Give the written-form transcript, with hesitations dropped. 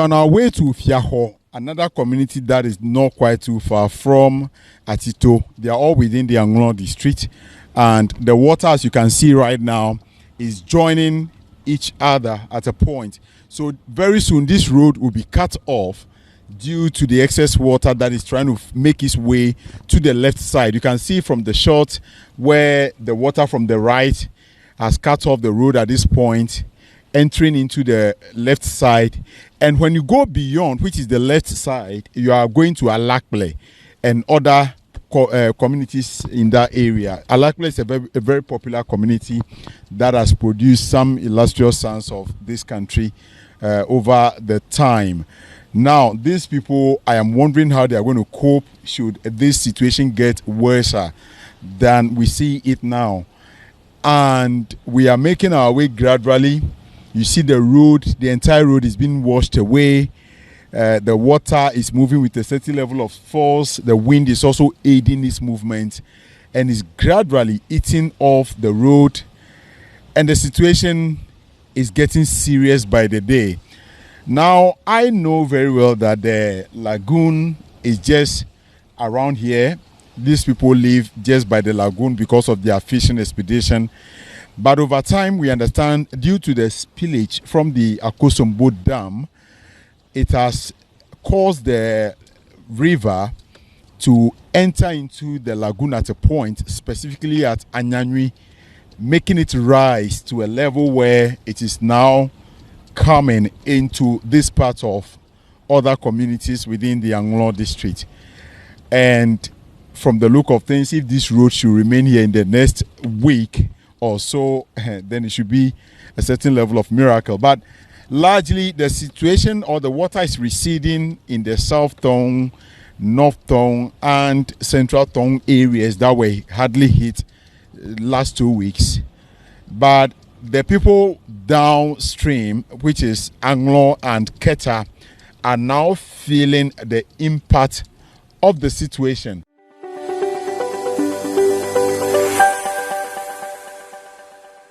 On our way to Fiaxor, another community that is not quite too far from Atito. They are all within the Anlo District, and the water, as you can see right now, is joining each other at a point. So very soon this road will be cut off due to the excess water that is trying to make its way to the left side. You can see from the shot where the water from the right has cut off the road at this point, entering into the left side. And when you go beyond, which is the left side, you are going to Alakble and other communities in that area. Alakble is a very popular community that has produced some illustrious sons of this country over the time. Now, these people, I am wondering how they are going to cope should this situation get worse than we see it now. And we are making our way gradually. You see the road, the entire road is being washed away. The water is moving with a certain level of force. The wind is also aiding this movement and is gradually eating off the road. And the situation is getting serious by the day. Now, I know very well that the lagoon is just around here. These people live just by the lagoon because of their fishing expedition. But over time, we understand, due to the spillage from the Akosombo Dam, it has caused the river to enter into the lagoon at a point, specifically at Anyanwi, making it rise to a level where it is now coming into this part of other communities within the Anlo District. And from the look of things, if this road should remain here in the next week or so, then it should be a certain level of miracle. But largely, the situation or the water is receding in the South Tongue, North Tongue, and Central Tongue areas that were hardly hit last 2 weeks. But the people downstream, which is Anlo and Keta, are now feeling the impact of the situation.